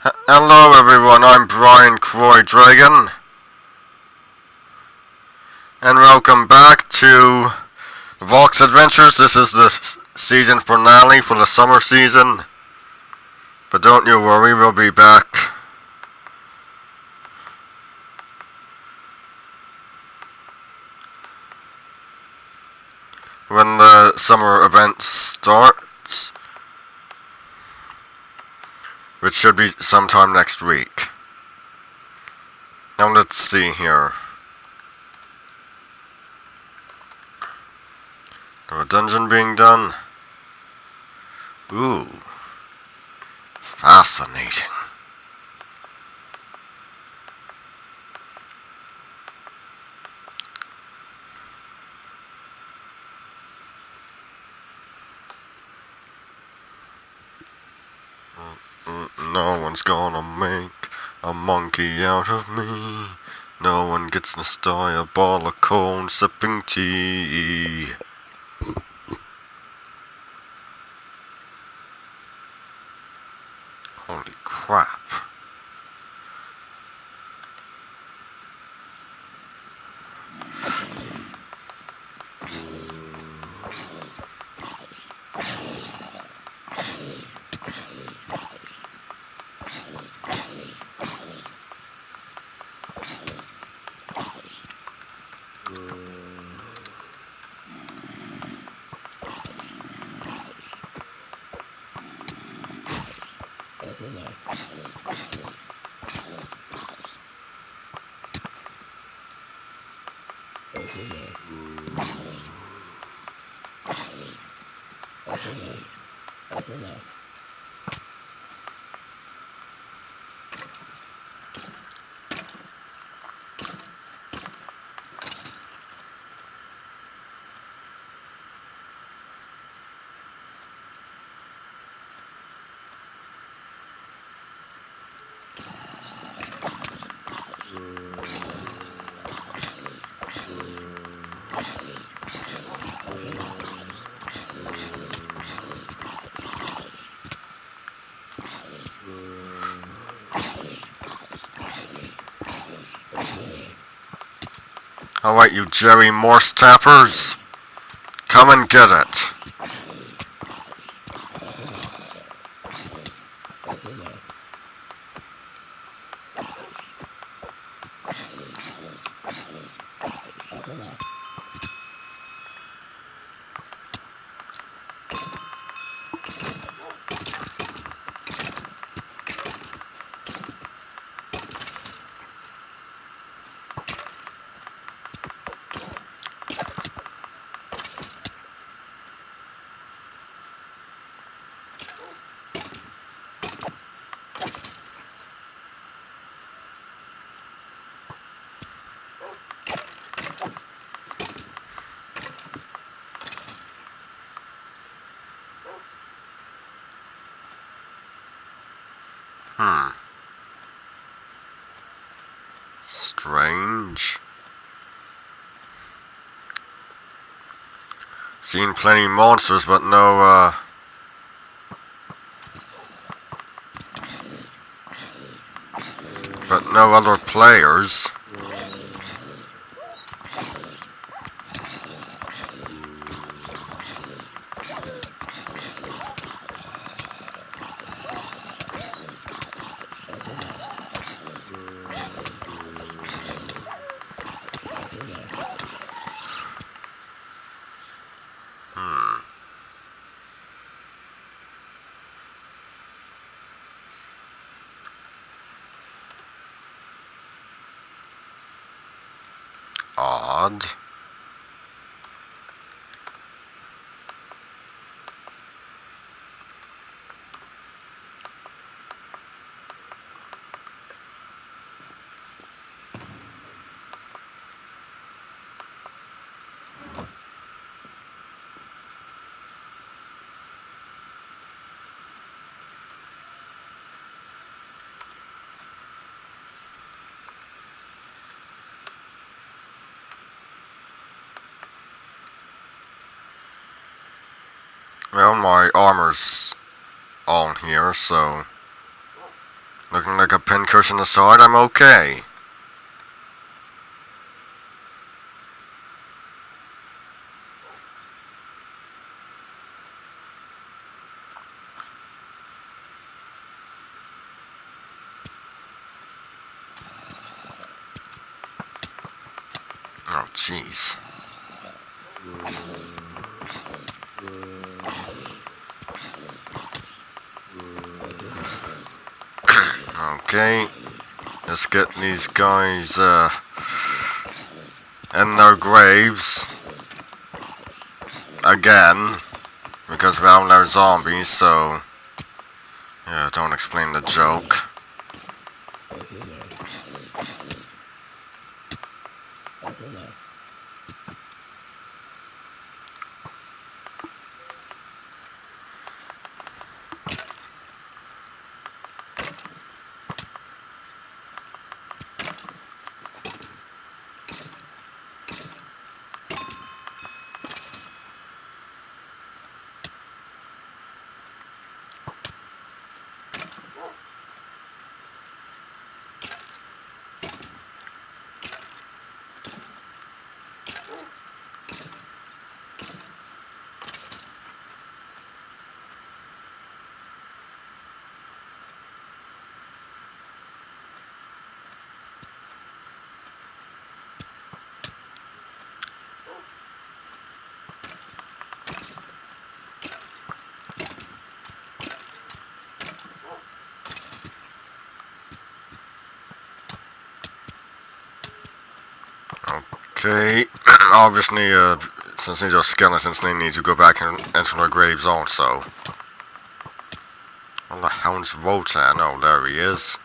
Hello everyone, I'm Brian Croy Dragon, and welcome back to Vox Adventures. This is the season finale for the summer season, but don't you worry, we'll be back when the summer event starts, which should be sometime next week. Now let's see here. A dungeon being done. Ooh, fascinating. No one's gonna make a monkey out of me. No one gets this diabolical sipping tea. Holy crap. Alright, you Jerry Morse tappers, come and get it. Strange. Seen plenty monsters, but no other players. Odd. Well, my armor's on here, so look looking like a pincushion aside, I'm okay. Oh, jeez. Okay. Let's get these guys, in their graves. Again. Because we haven't our zombies, so... Yeah, don't explain the joke. Okay, obviously, since these are skeletons, they need to go back and enter their graves also. Where the hell's Rotan? Oh, there he is.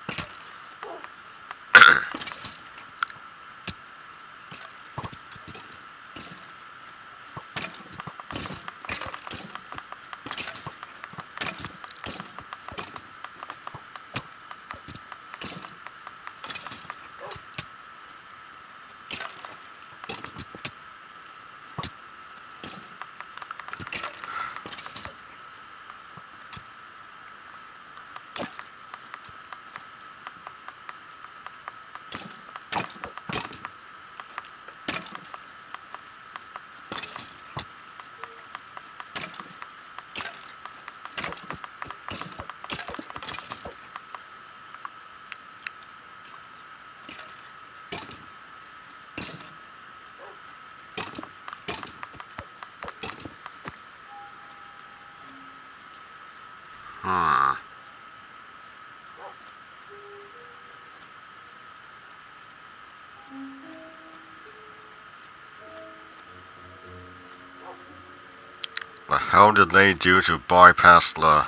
The hell did they do to bypass the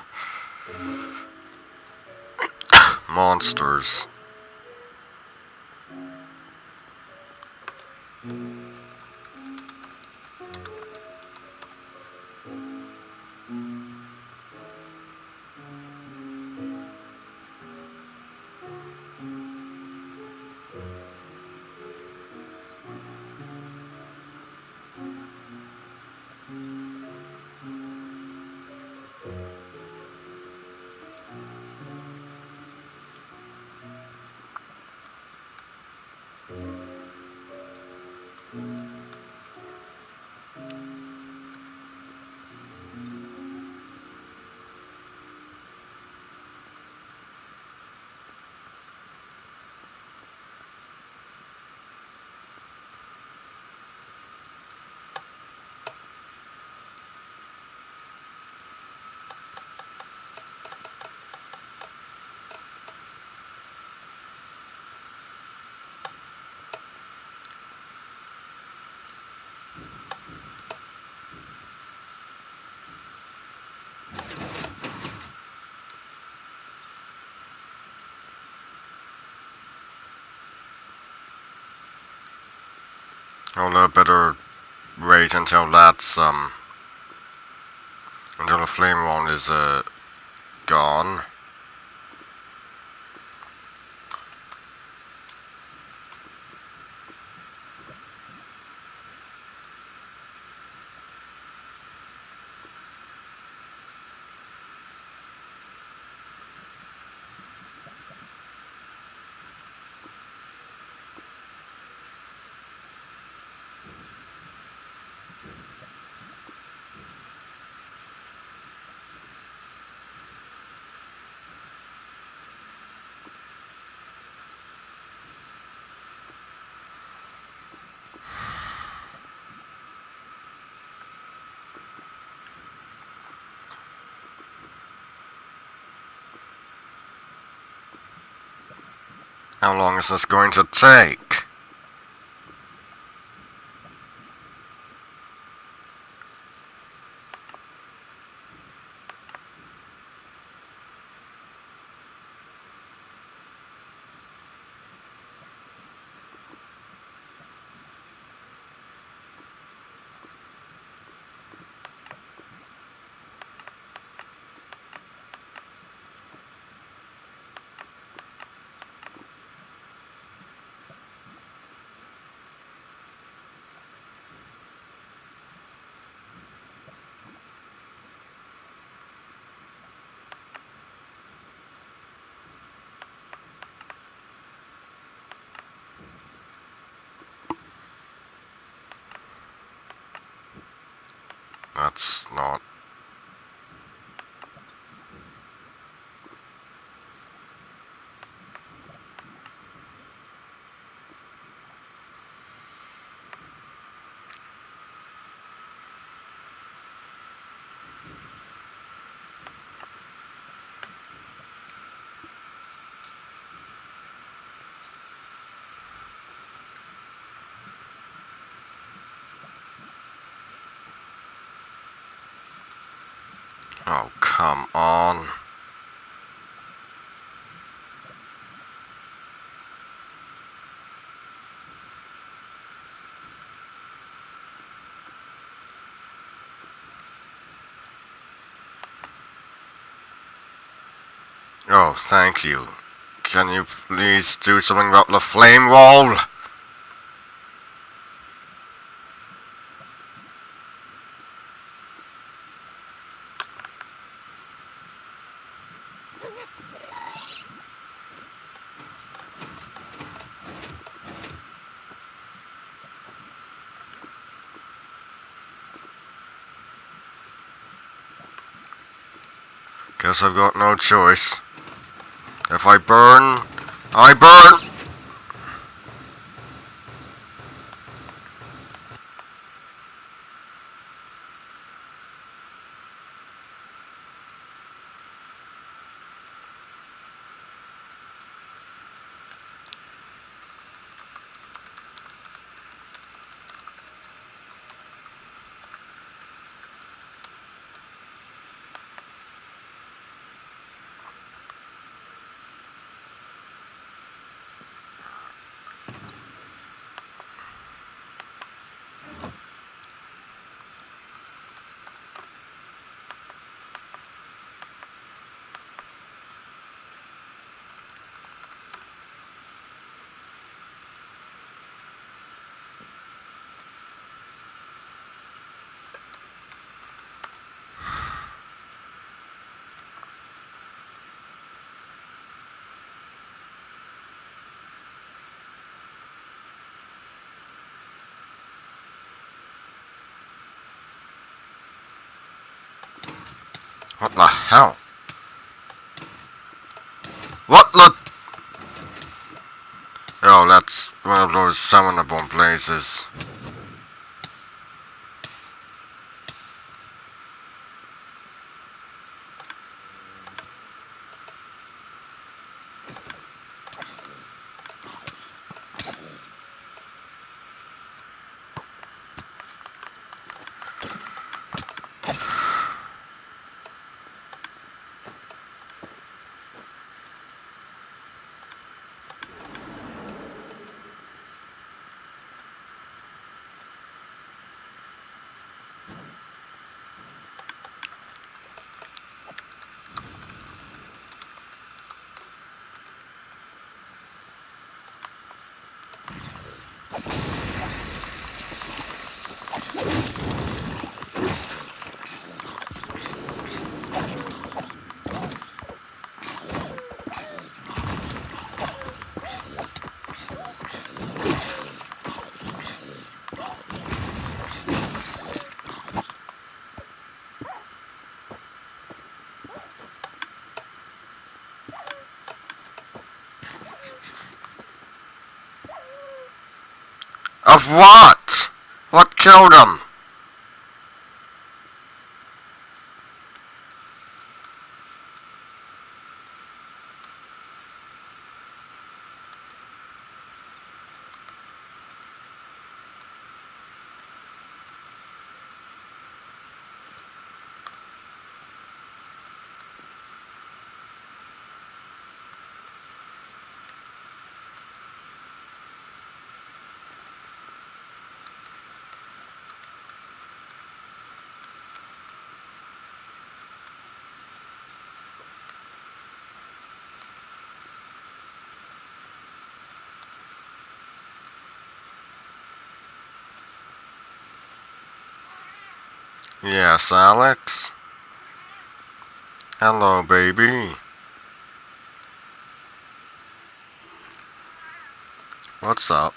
monsters? Well, I better wait until that's, until the flame one is, gone. How long is this going to take? That's not... Oh, come on. Oh, thank you. Can you please do something about the flame wall? Guess I've got no choice. If I burn, I burn! What the hell? What the... Oh, that's one of those summonable places. Of what? What killed him? Yes, Alex? Hello, baby. What's up?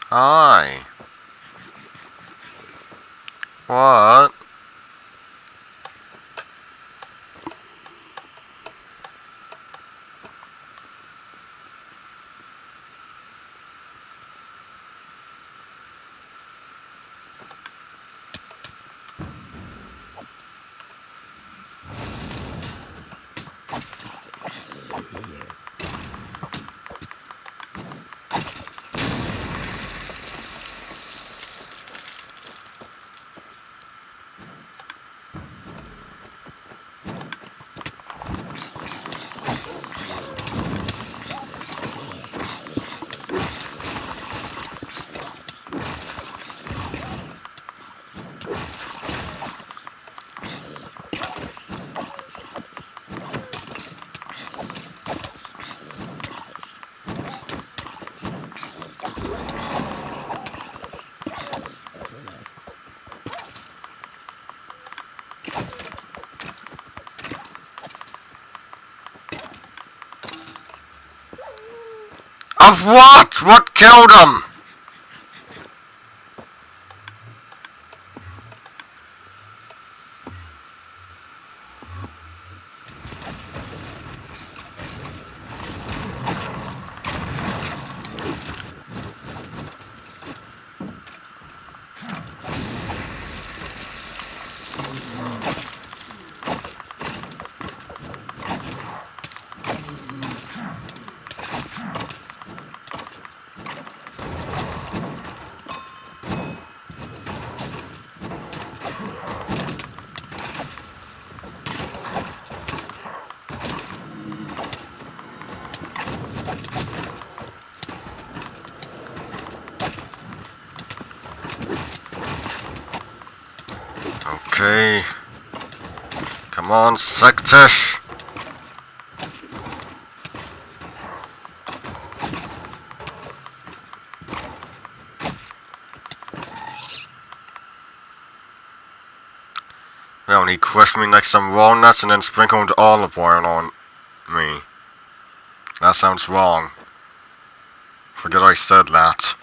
Hi. What? Of what? What killed him? Okay. Come on, Sektish. Well, he crushed me like some walnuts and then sprinkled olive oil on me. That sounds wrong. Forget I said that.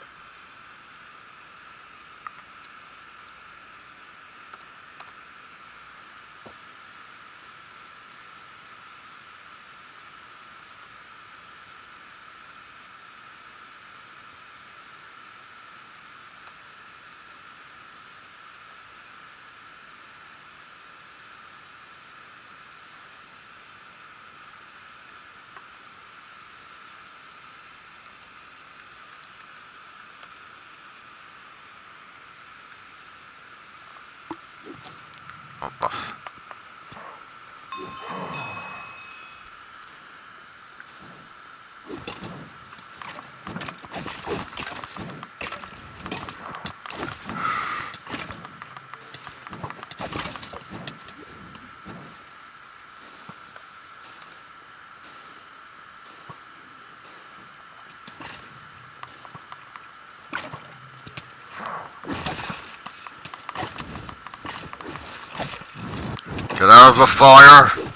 Get out of the fire!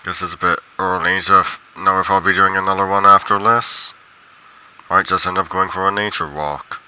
Guess it's a bit early to know if I'll be doing another one after this. Might just end up going for a nature walk.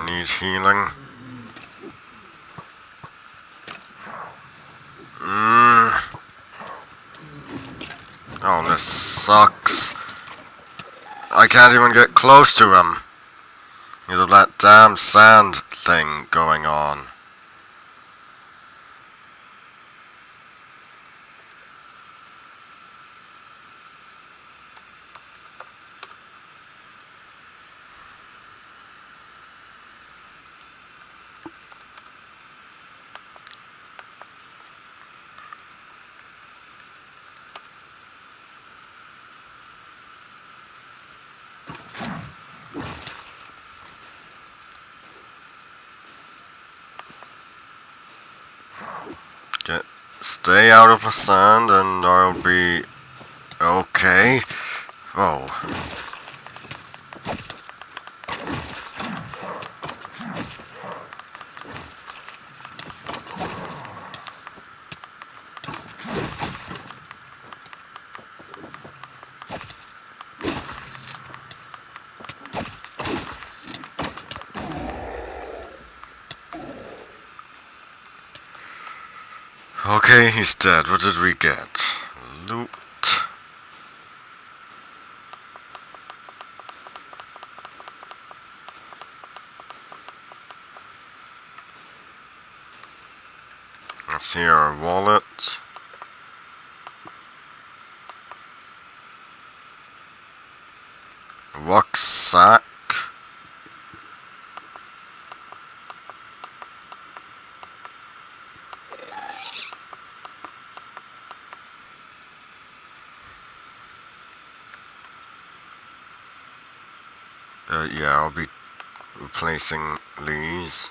I need healing. Oh, this sucks. I can't even get close to him. Because of that damn sand thing going on. Stay out of the sand and I'll be okay. Oh. Okay, he's dead. What did we get? Loot. Let's see our wallet. Rucksack. Yeah, I'll be replacing these.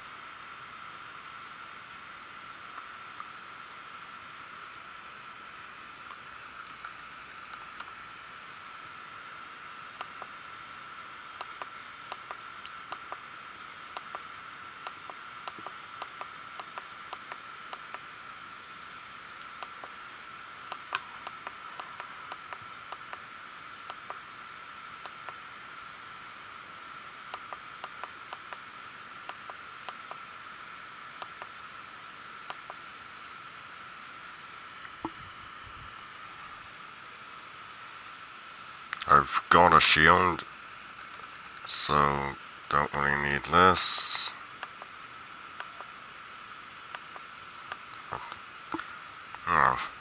I've got a shield, so don't really need this. Oh.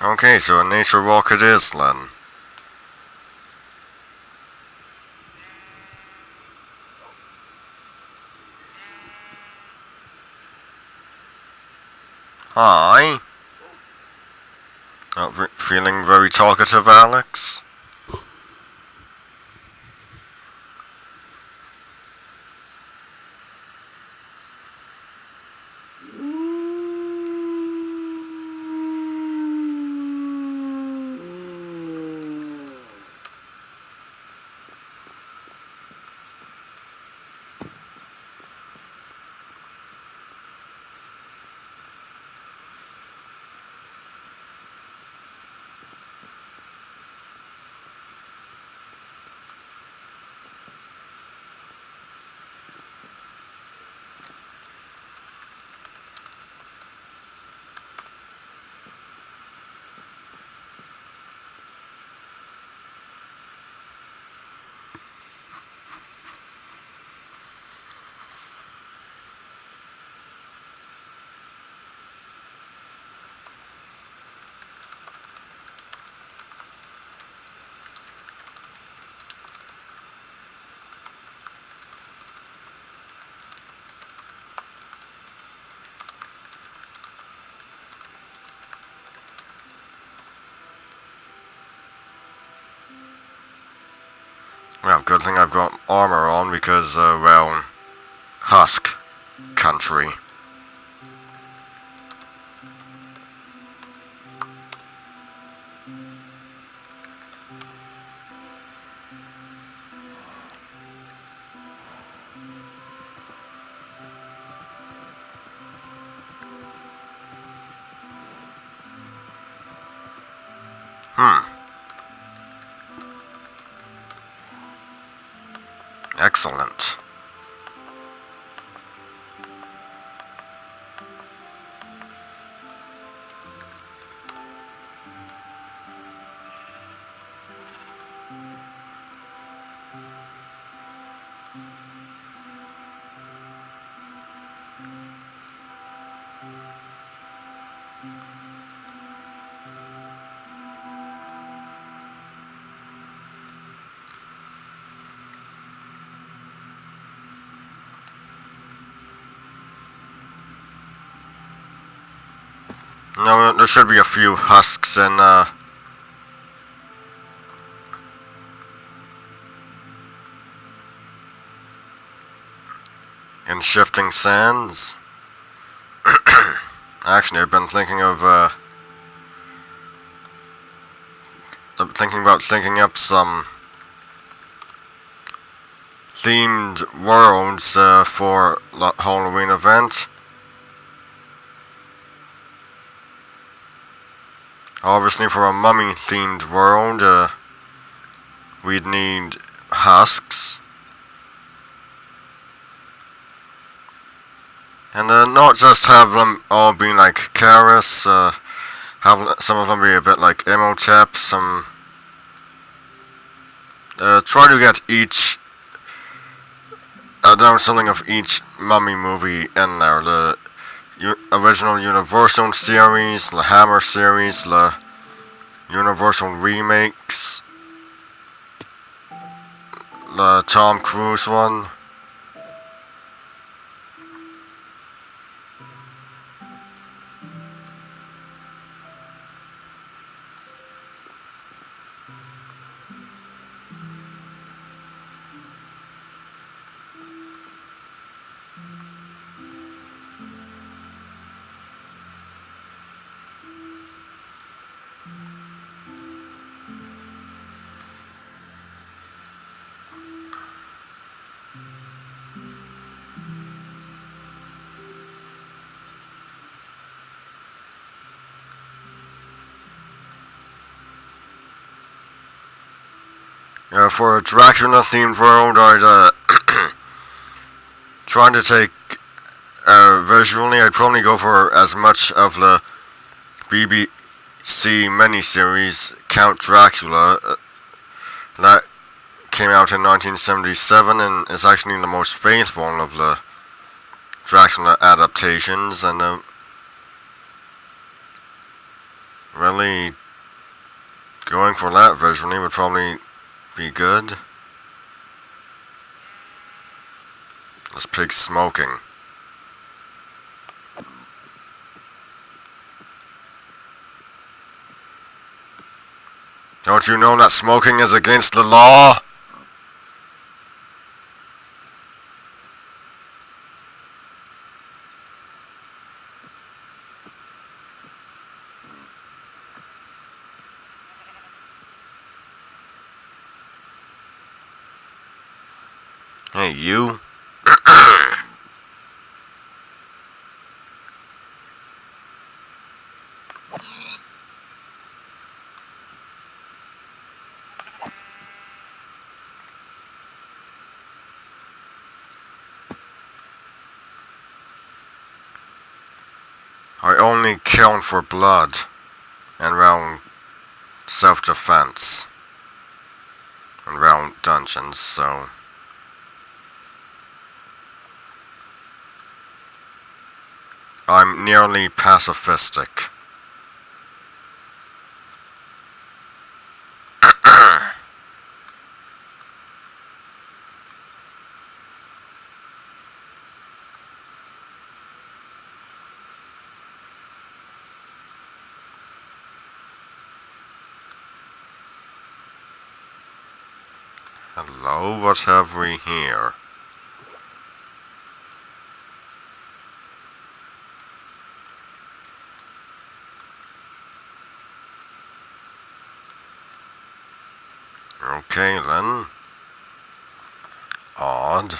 Okay, so a nature walk it is then. Hi. Feeling very talkative, Alex? good thing I've got armor on because, well, Husk country. Excellent. No, there should be a few husks in Shifting Sands. Actually, I've been thinking of, thinking up some themed worlds, for the Halloween event. Obviously, for a mummy-themed world, we'd need husks. And not just have them all be like Karis, have some of them be a bit like Imhotep, some... try to get each... down something of each mummy movie in there. The original Universal series, the Hammer series, the Universal remakes, the Tom Cruise one. For a Dracula-themed world, I'd, trying to take, visually, I'd probably go for as much of the BBC miniseries, Count Dracula, that came out in 1977 and is actually the most faithful of the Dracula adaptations, and, really, going for that visually would probably be good. This pig's smoking. Don't you know that smoking is against the law? Hey, you. I only kill for blood and round self-defense and round dungeons, so... I'm nearly pacifistic. Hello, what have we here? Okay then. Odd.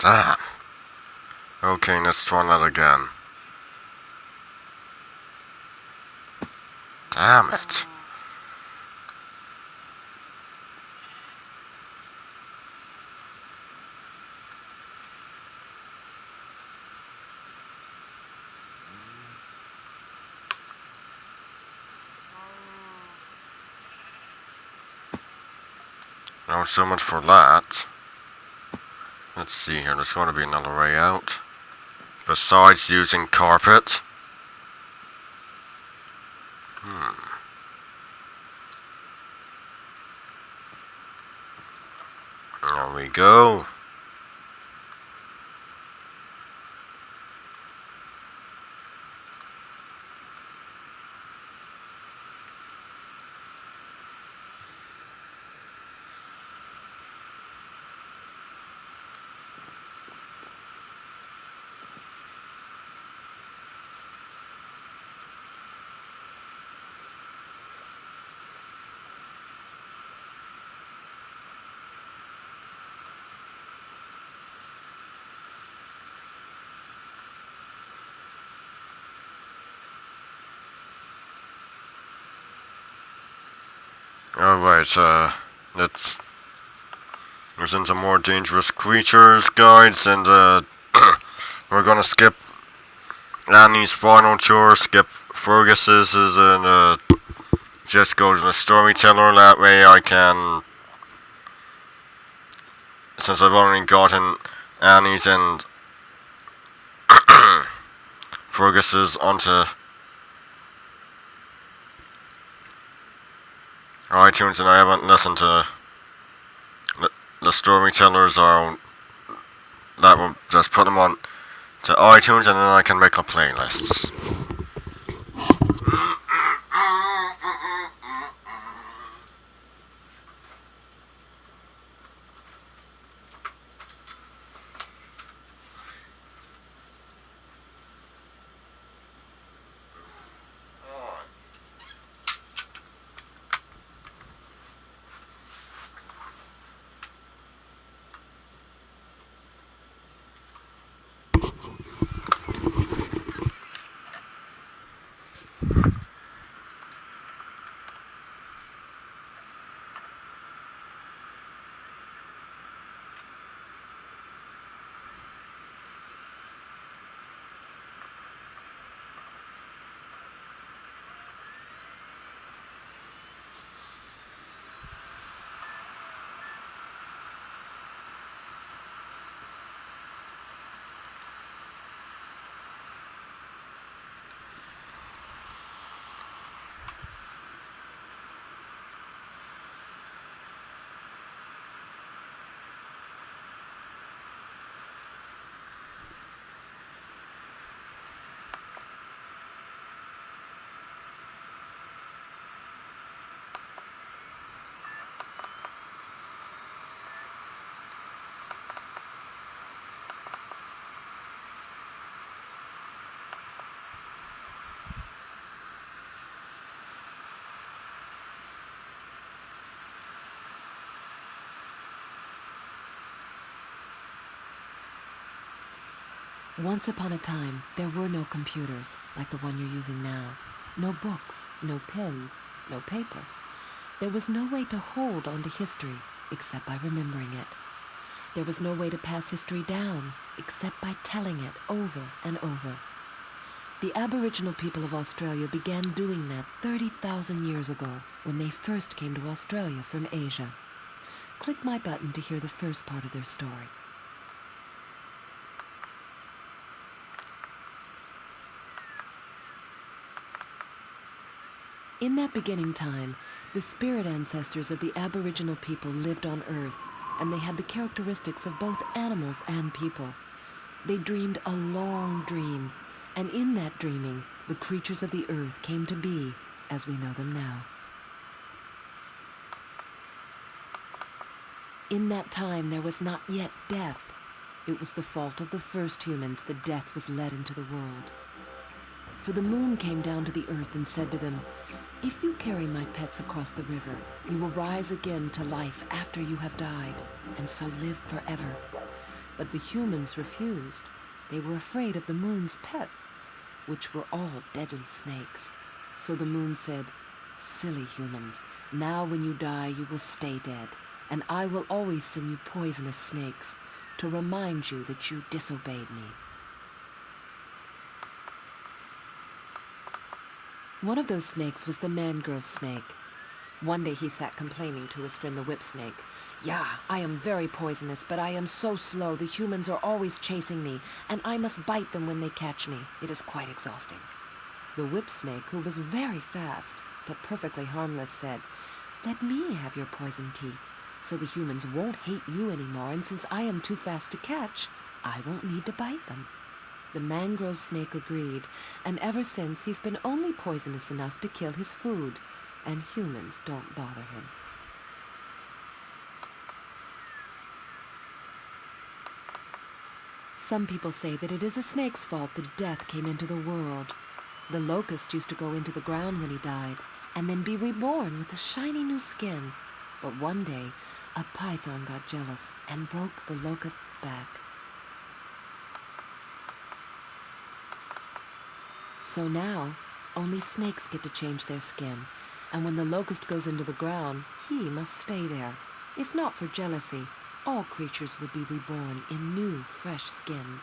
Damn. Okay, let's try that again. Damn it. Not so much for that. Let's see here, there's going to be another way out. Besides using carpet. There we go. Alright, let's listen to more dangerous creatures guides, and we're gonna skip Annie's final tour, skip Fergus's, and just go to the storyteller. That way I can, since I've only gotten Annie's and Fergus's onto iTunes, and I haven't listened to the storytellers, or that will just put them on to iTunes, and then I can make the playlists. Once upon a time, there were no computers like the one you're using now. No books, no pens, no paper. There was no way to hold on to history except by remembering it. There was no way to pass history down except by telling it over and over. The Aboriginal people of Australia began doing that 30,000 years ago when they first came to Australia from Asia. Click my button to hear the first part of their story. In that beginning time, the spirit ancestors of the Aboriginal people lived on Earth, and they had the characteristics of both animals and people. They dreamed a long dream, and in that dreaming, the creatures of the Earth came to be as we know them now. In that time, there was not yet death. It was the fault of the first humans that death was let into the world. For the moon came down to the earth and said to them, "If you carry my pets across the river, you will rise again to life after you have died, and so live forever." But the humans refused. They were afraid of the moon's pets, which were all deadly snakes. So the moon said, "Silly humans, now when you die you will stay dead, and I will always send you poisonous snakes to remind you that you disobeyed me." One of those snakes was the mangrove snake. One day he sat complaining to his friend the whip snake. "Yeah, I am very poisonous, but I am so slow. The humans are always chasing me, and I must bite them when they catch me. It is quite exhausting." The whip snake, who was very fast, but perfectly harmless, said, "Let me have your poison teeth, so the humans won't hate you anymore, and since I am too fast to catch, I won't need to bite them." The mangrove snake agreed, and ever since he's been only poisonous enough to kill his food, and humans don't bother him. Some people say that it is a snake's fault that death came into the world. The locust used to go into the ground when he died, and then be reborn with a shiny new skin. But one day, a python got jealous and broke the locust's back. So now, only snakes get to change their skin, and when the locust goes into the ground, he must stay there. If not for jealousy, all creatures would be reborn in new, fresh skins.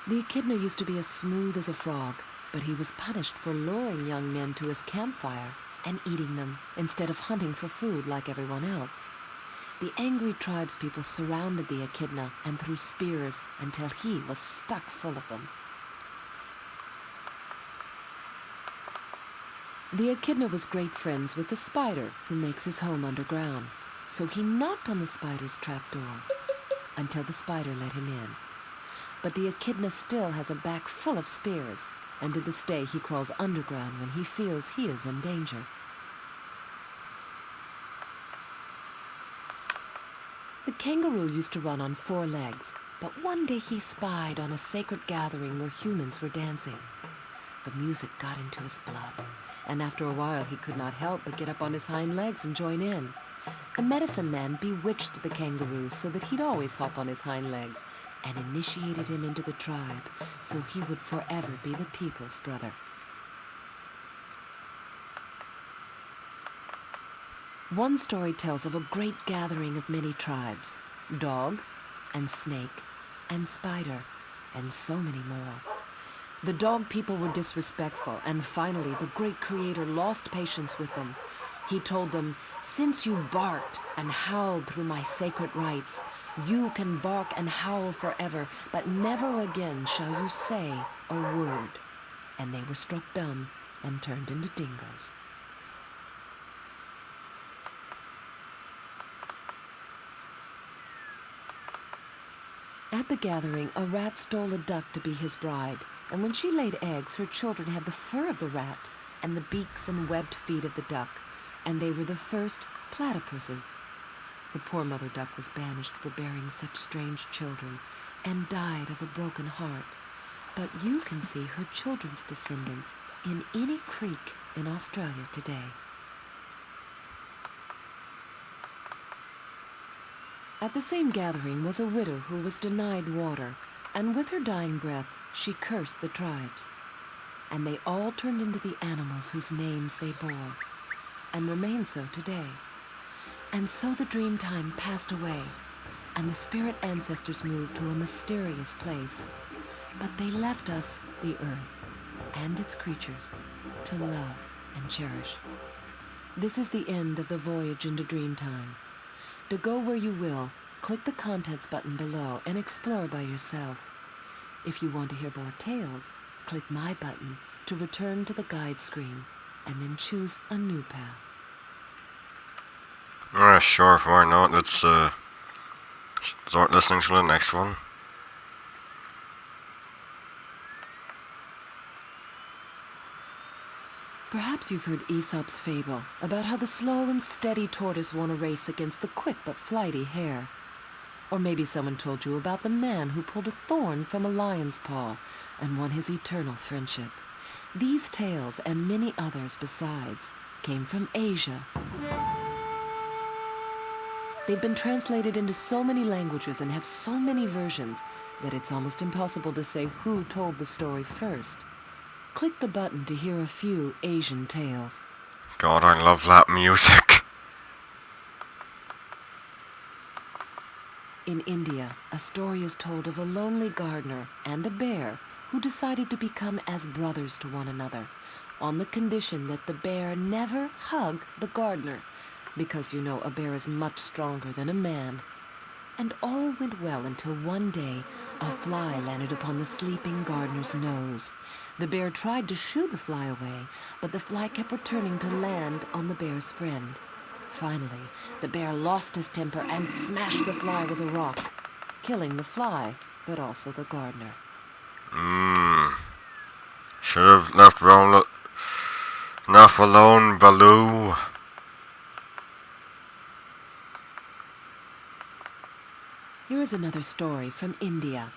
The echidna used to be as smooth as a frog, but he was punished for luring young men to his campfire and eating them instead of hunting for food like everyone else. The angry tribespeople surrounded the echidna and threw spears until he was stuck full of them. The echidna was great friends with the spider who makes his home underground, so he knocked on the spider's trapdoor until the spider let him in. But the echidna still has a back full of spears, and to this day he crawls underground when he feels he is in danger. The kangaroo used to run on 4 legs, but one day he spied on a sacred gathering where humans were dancing. The music got into his blood, and after a while he could not help but get up on his hind legs and join in. The medicine man bewitched the kangaroo so that he'd always hop on his hind legs, and initiated him into the tribe so he would forever be the people's brother. One story tells of a great gathering of many tribes, dog and snake and spider and so many more. The dog people were disrespectful, and finally the great creator lost patience with them. He told them, "Since you barked and howled through my sacred rites, you can bark and howl forever, but never again shall you say a word." And they were struck dumb and turned into dingoes. At the gathering, a rat stole a duck to be his bride, and when she laid eggs, her children had the fur of the rat and the beaks and webbed feet of the duck, and they were the first platypuses. The poor mother duck was banished for bearing such strange children and died of a broken heart. But you can see her children's descendants in any creek in Australia today. At the same gathering was a widow who was denied water, and with her dying breath she cursed the tribes. And they all turned into the animals whose names they bore, and remain so today. And so the dream time passed away, and the spirit ancestors moved to a mysterious place. But they left us the earth and its creatures to love and cherish. This is the end of the voyage into Dreamtime. To go where you will, click the Contents button below and explore by yourself. If you want to hear more tales, click my button to return to the guide screen and then choose a new path. Alright, sure, why not? Let's start listening to the next one. Perhaps you've heard Aesop's fable about how the slow and steady tortoise won a race against the quick but flighty hare. Or maybe someone told you about the man who pulled a thorn from a lion's paw and won his eternal friendship. These tales, and many others besides, came from Asia. They've been translated into so many languages and have so many versions that it's almost impossible to say who told the story first. Click the button to hear a few Asian tales. God, I love that music. In India, a story is told of a lonely gardener and a bear who decided to become as brothers to one another, on the condition that the bear never hug the gardener, because you know a bear is much stronger than a man. And all went well until one day a fly landed upon the sleeping gardener's nose. The bear tried to shoo the fly away, but the fly kept returning to land on the bear's friend. Finally, the bear lost his temper and smashed the fly with a rock, killing the fly, but also the gardener. Should have left enough alone, Baloo. Here is another story from India.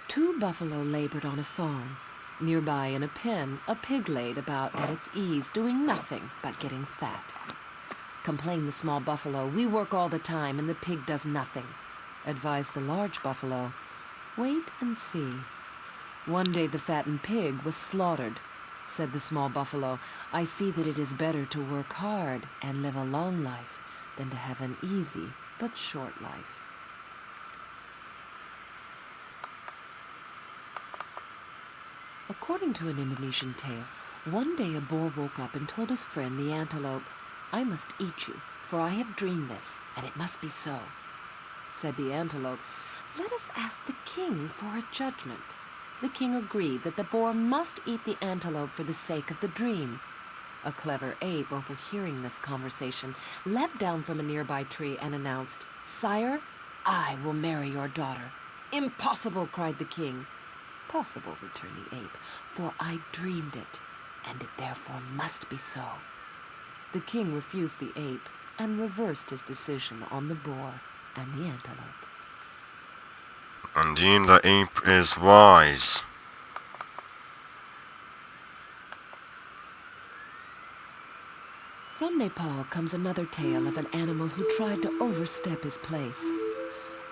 2 buffalo labored on a farm. Nearby in a pen, a pig laid about at its ease, doing nothing but getting fat. Complained the small buffalo, "We work all the time and the pig does nothing." Advised the large buffalo, "Wait and see." One day the fattened pig was slaughtered. Said the small buffalo, "I see that it is better to work hard and live a long life than to have an easy but short life." According to an Indonesian tale, one day a boar woke up and told his friend the antelope, "I must eat you, for I have dreamed this, and it must be so." Said the antelope, "Let us ask the king for a judgment." The king agreed that the boar must eat the antelope for the sake of the dream. A clever ape, overhearing this conversation, leapt down from a nearby tree and announced, "Sire, I will marry your daughter." "Impossible!" cried the king. "Possible," returned the ape, "for I dreamed it, and it therefore must be so." The king refused the ape and reversed his decision on the boar and the antelope. Indeed, the ape is wise. From Nepal comes another tale of an animal who tried to overstep his place.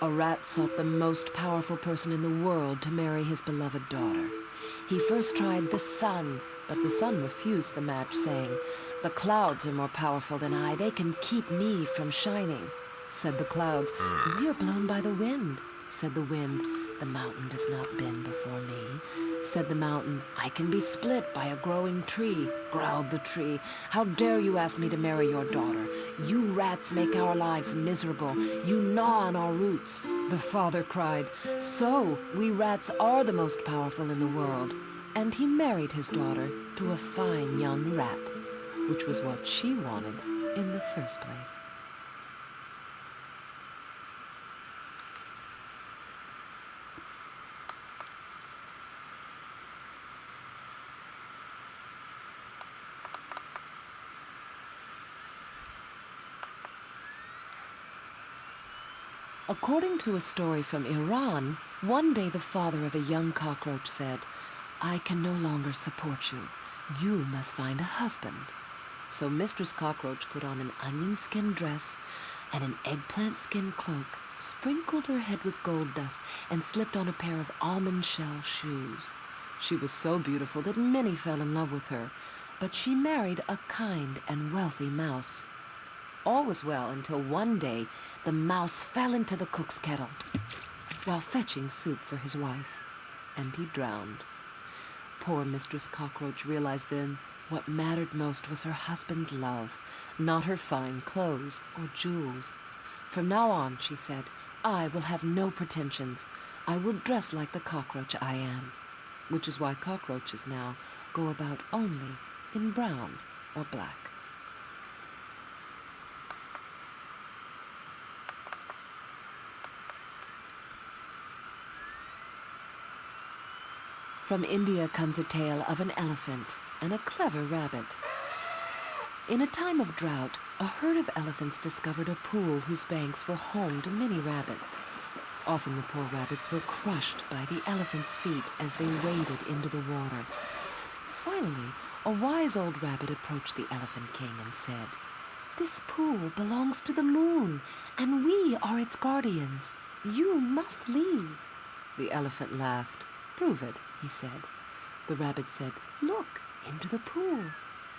A rat sought the most powerful person in the world to marry his beloved daughter. He first tried the sun, but the sun refused the match, saying, "The clouds are more powerful than I. They can keep me from shining." Said the clouds, "We are blown by the wind." Said the wind, "The mountain does not bend before me." Said the mountain, "I can be split by a growing tree." Growled the tree, "How dare you ask me to marry your daughter? You rats make our lives miserable. You gnaw on our roots." The father cried, "So we rats are the most powerful in the world." And he married his daughter to a fine young rat, which was what she wanted in the first place. According to a story from Iran, one day the father of a young cockroach said, "I can no longer support you. You must find a husband." So Mistress Cockroach put on an onion skin dress and an eggplant skin cloak, sprinkled her head with gold dust, and slipped on a pair of almond shell shoes. She was so beautiful that many fell in love with her, but she married a kind and wealthy mouse. All was well until one day the mouse fell into the cook's kettle while fetching soup for his wife, and he drowned. Poor Mistress Cockroach realized then what mattered most was her husband's love, not her fine clothes or jewels. From now on, she said, I will have no pretensions. I will dress like the cockroach I am, which is why cockroaches now go about only in brown or black. From India comes a tale of an elephant and a clever rabbit. In a time of drought, a herd of elephants discovered a pool whose banks were home to many rabbits. Often the poor rabbits were crushed by the elephants' feet as they waded into the water. Finally, a wise old rabbit approached the Elephant King and said, "This pool belongs to the moon, and we are its guardians. You must leave." The elephant laughed. "Prove it," he said. The rabbit said, "Look into the pool."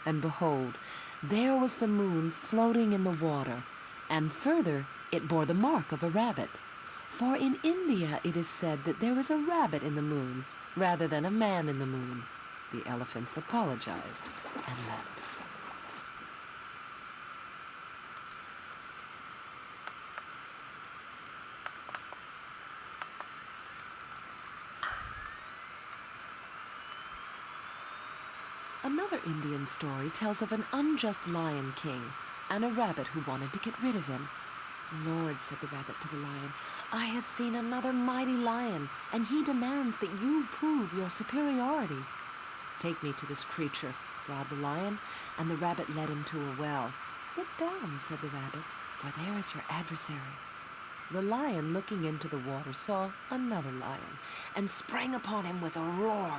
And behold, there was the moon floating in the water, and further, it bore the mark of a rabbit. For in India it is said that there is a rabbit in the moon rather than a man in the moon. The elephants apologized and left. Another Indian story tells of an unjust lion king and a rabbit who wanted to get rid of him. "Lord," said the rabbit to the lion, "I have seen another mighty lion, and he demands that you prove your superiority." "Take me to this creature," growled the lion, and the rabbit led him to a well. "Sit down," said the rabbit, "for there is your adversary." The lion, looking into the water, saw another lion, and sprang upon him with a roar.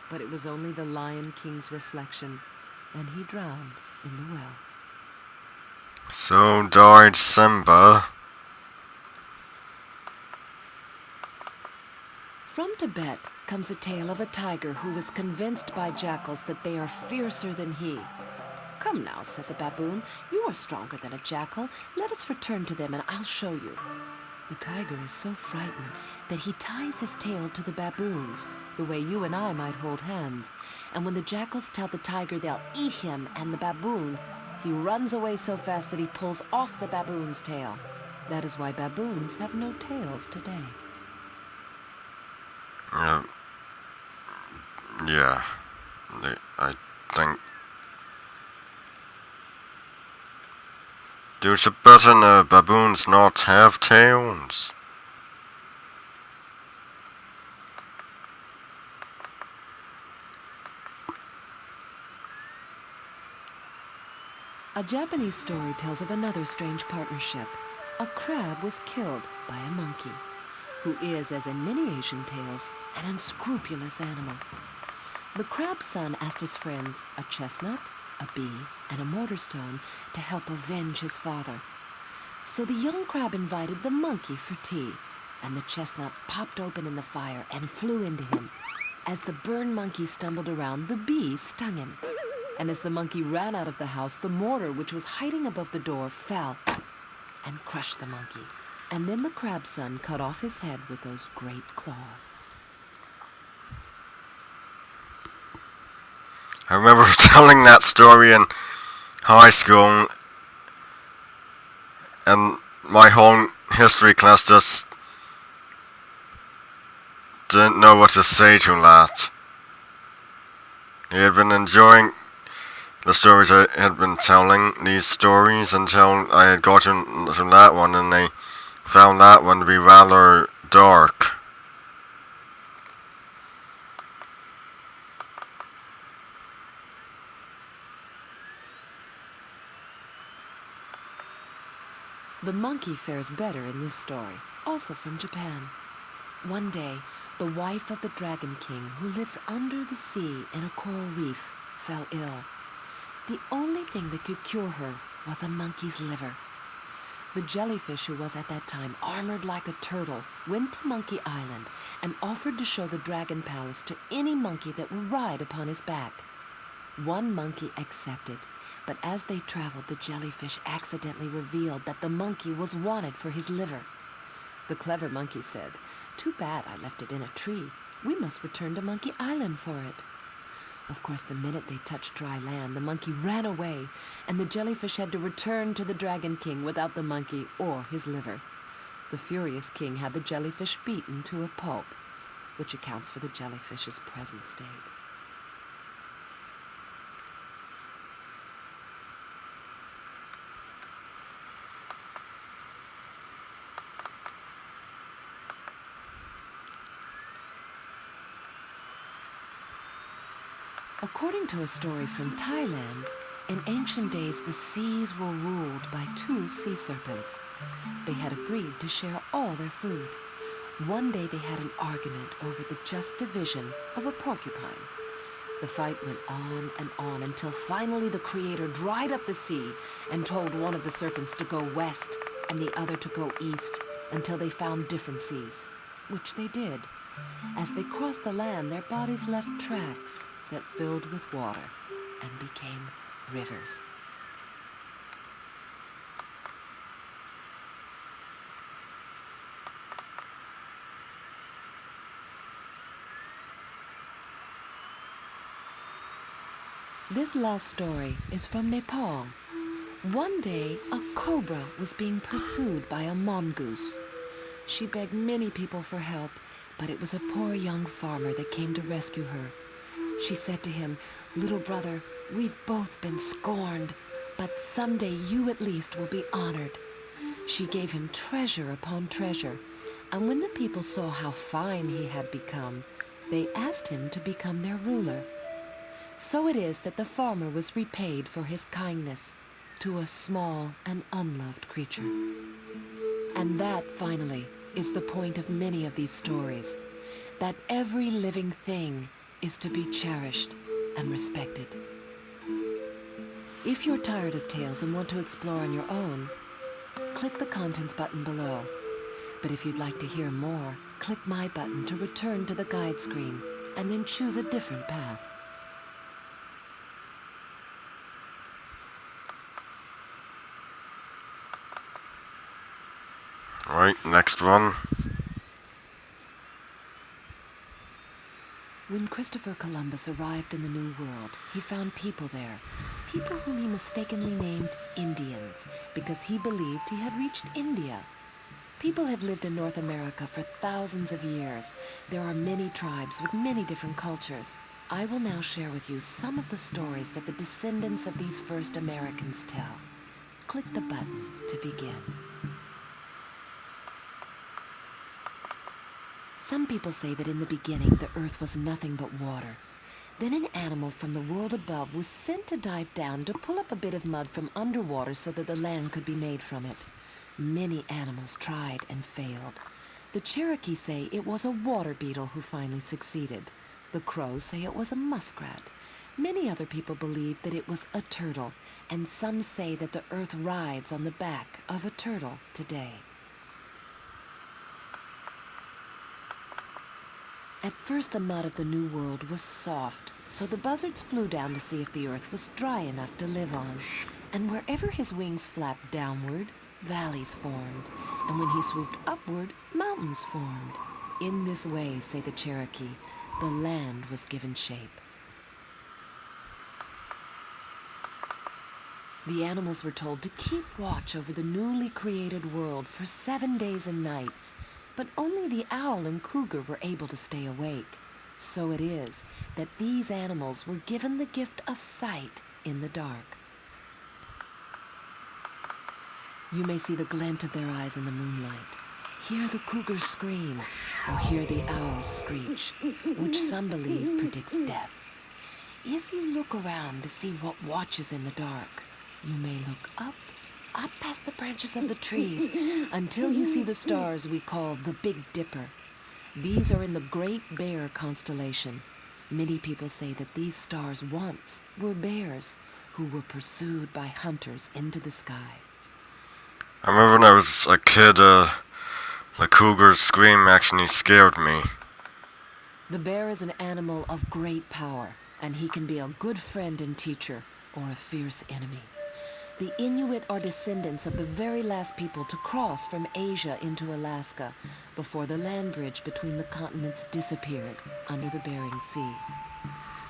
But it was only the Lion King's reflection, and he drowned in the well. So died Simba. From Tibet comes a tale of a tiger who was convinced by jackals that they are fiercer than he. "Come now," says a baboon, "you are stronger than a jackal. Let us return to them and I'll show you." The tiger is so frightened that he ties his tail to the baboons, the way you and I might hold hands. And when the jackals tell the tiger they'll eat him and the baboon, he runs away so fast that he pulls off the baboon's tail. That is why baboons have no tails today. Yeah. I think there's a better baboons not have tails. A Japanese story tells of another strange partnership. A crab was killed by a monkey, who is, as in many Asian tales, an unscrupulous animal. The crab's son asked his friends, a chestnut, a bee, and a mortar stone, to help avenge his father. So the young crab invited the monkey for tea, and the chestnut popped open in the fire and flew into him. As the burned monkey stumbled around, the bee stung him. And as the monkey ran out of the house, the mortar, which was hiding above the door, fell and crushed the monkey. And then the crab's son cut off his head with those great claws. I remember telling that story in high school, and my whole history class just didn't know what to say to that. They had been enjoying the stories I had been telling, these stories, until I had gotten to that one, and they found that one to be rather dark. The monkey fares better in this story, also from Japan. One day, the wife of the Dragon King, who lives under the sea in a coral reef, fell ill. The only thing that could cure her was a monkey's liver. The jellyfish, who was at that time armored like a turtle, went to Monkey Island and offered to show the Dragon Palace to any monkey that would ride upon his back. One monkey accepted, but as they traveled, the jellyfish accidentally revealed that the monkey was wanted for his liver. The clever monkey said, "Too bad I left it in a tree. We must return to Monkey Island for it." Of course, the minute they touched dry land, the monkey ran away, and the jellyfish had to return to the Dragon King without the monkey or his liver. The furious king had the jellyfish beaten to a pulp, which accounts for the jellyfish's present state. According to a story from Thailand, in ancient days the seas were ruled by two sea serpents. They had agreed to share all their food. One day they had an argument over the just division of a porcupine. The fight went on until finally the Creator dried up the sea and told one of the serpents to go west and the other to go east until they found different seas, which they did. As they crossed the land, their bodies left tracks that filled with water and became rivers. This last story is from Nepal. One day, a cobra was being pursued by a mongoose. She begged many people for help, but it was a poor young farmer that came to rescue her. She said to him, "Little brother, we've both been scorned, but someday you at least will be honored." She gave him treasure upon treasure, and when the people saw how fine he had become, they asked him to become their ruler. So it is that the farmer was repaid for his kindness to a small and unloved creature. And that, finally, is the point of many of these stories, that every living thing is to be cherished and respected. If you're tired of tales and want to explore on your own, click the contents button below. But if you'd like to hear more, click my button to return to the guide screen and then choose a different path. Right, next one. When Christopher Columbus arrived in the New World, he found people there. People whom he mistakenly named Indians, because he believed he had reached India. People have lived in North America for thousands of years. There are many tribes with many different cultures. I will now share with you some of the stories that the descendants of these first Americans tell. Click the button to begin. Some people say that in the beginning the earth was nothing but water. Then an animal from the world above was sent to dive down to pull up a bit of mud from underwater so that the land could be made from it. Many animals tried and failed. The Cherokee say it was a water beetle who finally succeeded. The Crows say it was a muskrat. Many other people believe that it was a turtle, and some say that the earth rides on the back of a turtle today. At first the mud of the New World was soft, so the buzzards flew down to see if the earth was dry enough to live on. And wherever his wings flapped downward, valleys formed, and when he swooped upward, mountains formed. In this way, say the Cherokee, the land was given shape. The animals were told to keep watch over the newly created world for 7 days and nights. But only the owl and cougar were able to stay awake. So it is that these animals were given the gift of sight in the dark. You may see the glint of their eyes in the moonlight, hear the cougar scream, or hear the owl screech, which some believe predicts death. If you look around to see what watches in the dark, you may look up past the branches of the trees, until you see the stars we call the Big Dipper. These are in the Great Bear constellation. Many people say that these stars once were bears who were pursued by hunters into the sky. I remember when I was a kid, the cougar's scream actually scared me. The bear is an animal of great power, and he can be a good friend and teacher, or a fierce enemy. The Inuit are descendants of the very last people to cross from Asia into Alaska before the land bridge between the continents disappeared under the Bering Sea.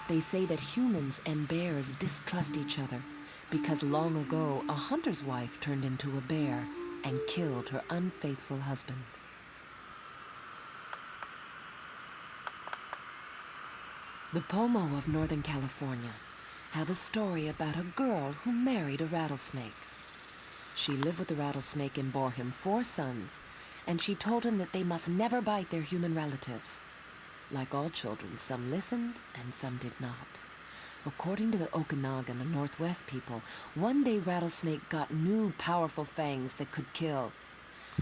They say that humans and bears distrust each other because long ago a hunter's wife turned into a bear and killed her unfaithful husband. The Pomo of Northern California have a story about a girl who married a rattlesnake. She lived with the rattlesnake and bore him 4 sons, and she told him that they must never bite their human relatives. Like all children, some listened and some did not. According to the Okanagan, the Northwest people, one day Rattlesnake got new powerful fangs that could kill.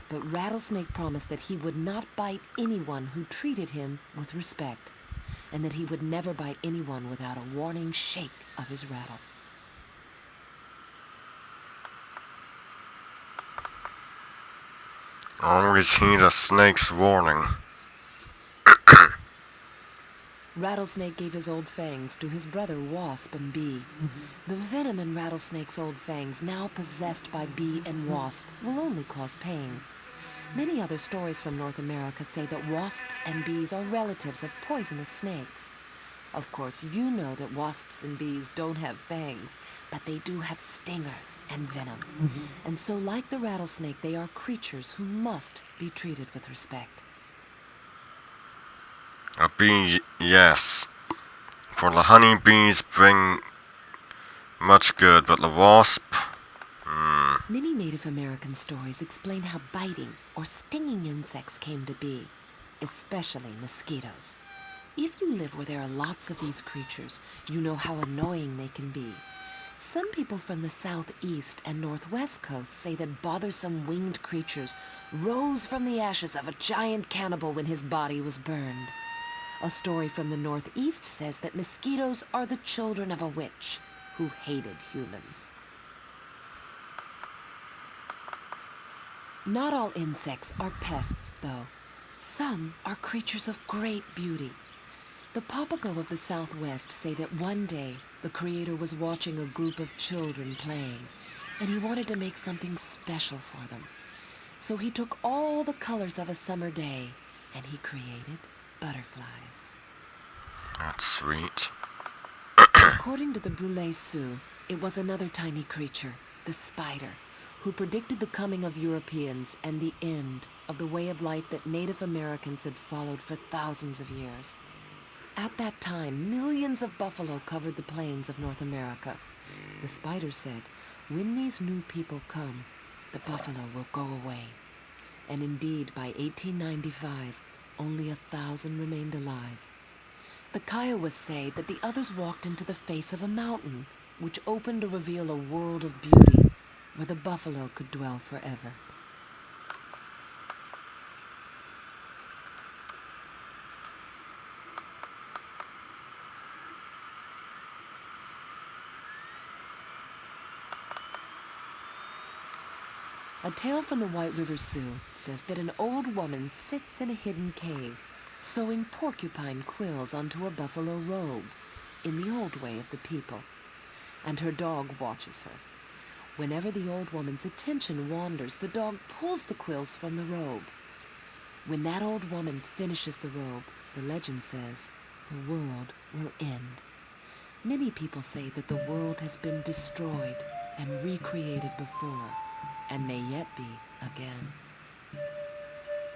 But Rattlesnake promised that he would not bite anyone who treated him with respect, and that he would never bite anyone without a warning shake of his rattle. Always heed a snake's warning. Rattlesnake gave his old fangs to his brother Wasp and Bee. The venom in Rattlesnake's old fangs, now possessed by Bee and Wasp, will only cause pain. Many other stories from North America say that wasps and bees are relatives of poisonous snakes. Of course, you know that wasps and bees don't have fangs, but they do have stingers and venom. And so, like the rattlesnake, they are creatures who must be treated with respect. A bee, yes. For the honeybees bring much good, but the wasp... Many Native American stories explain how biting or stinging insects came to be, especially mosquitoes. If you live where there are lots of these creatures, you know how annoying they can be. Some people from the southeast and northwest coasts say that bothersome winged creatures rose from the ashes of a giant cannibal when his body was burned. A story from the northeast says that mosquitoes are the children of a witch who hated humans. Not all insects are pests, though. Some are creatures of great beauty. The Papago of the Southwest say that one day the Creator was watching a group of children playing, and he wanted to make something special for them. So he took all the colors of a summer day, and he created butterflies. That's sweet. According to the Brule Sioux, it was another tiny creature, the spider, who predicted the coming of Europeans and the end of the way of life that Native Americans had followed for thousands of years. At that time, millions of buffalo covered the plains of North America. The spider said, when these new people come, the buffalo will go away. And indeed, by 1895, only 1,000 remained alive. The Kiowas say that the others walked into the face of a mountain, which opened to reveal a world of beauty, where the buffalo could dwell forever. A tale from the White River Sioux says that an old woman sits in a hidden cave, sewing porcupine quills onto a buffalo robe, in the old way of the people, and her dog watches her. Whenever the old woman's attention wanders, the dog pulls the quills from the robe. When that old woman finishes the robe, the legend says, the world will end. Many people say that the world has been destroyed and recreated before, and may yet be again.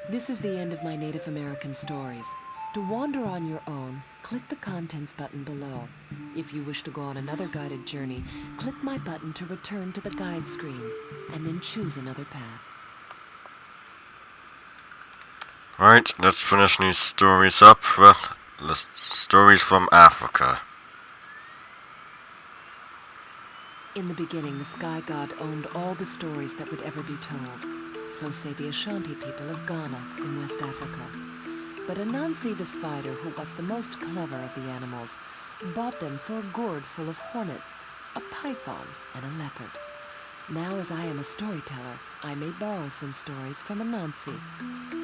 This is the end of my Native American stories. To wander on your own, click the Contents button below. If you wish to go on another guided journey, click my button to return to the guide screen, and then choose another path. Right, let's finish these stories up with the stories from Africa. In the beginning, the sky god owned all the stories that would ever be told. So say the Ashanti people of Ghana in West Africa. But Anansi the spider, who was the most clever of the animals, bought them for a gourd full of hornets, a python, and a leopard. Now, as I am a storyteller, I may borrow some stories from Anansi.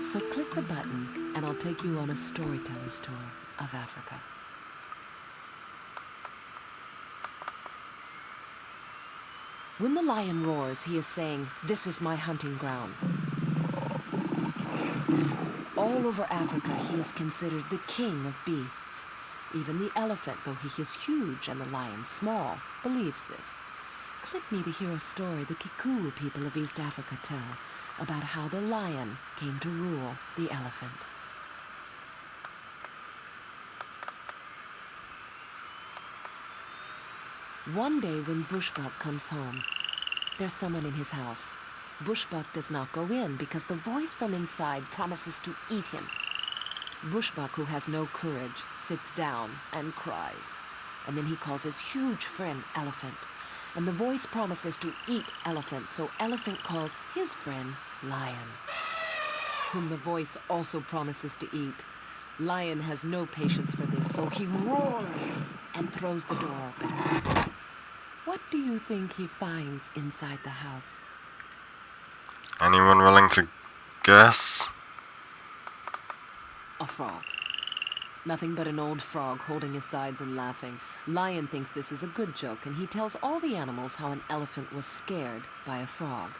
So click the button, and I'll take you on a storyteller's tour of Africa. When the lion roars, he is saying, "This is my hunting ground." All over Africa, he is considered the king of beasts. Even the elephant, though he is huge and the lion small, believes this. Click me to hear a story the Kikuyu people of East Africa tell about how the lion came to rule the elephant. One day when Bushbuck comes home, there's someone in his house. Bushbuck does not go in because the voice from inside promises to eat him. Bushbuck, who has no courage, sits down and cries. And then he calls his huge friend Elephant. And the voice promises to eat Elephant, so Elephant calls his friend Lion, whom the voice also promises to eat. Lion has no patience for this, so he roars and throws the door open. What do you think he finds inside the house? Anyone willing to guess? A frog. Nothing but an old frog holding his sides and laughing. Lion thinks this is a good joke, and he tells all the animals how an elephant was scared by a frog.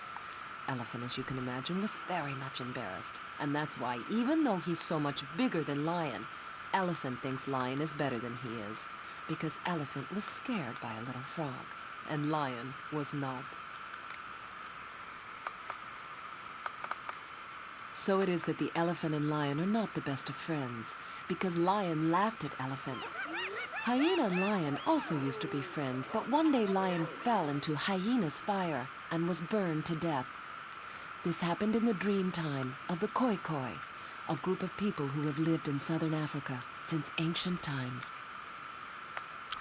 Elephant, as you can imagine, was very much embarrassed. And that's why, even though he's so much bigger than Lion, Elephant thinks Lion is better than he is. Because Elephant was scared by a little frog, and Lion was not. So it is that the elephant and lion are not the best of friends, because Lion laughed at Elephant. Hyena and Lion also used to be friends, but one day Lion fell into Hyena's fire and was burned to death. This happened in the dream time of the Khoikhoi, a group of people who have lived in southern Africa since ancient times.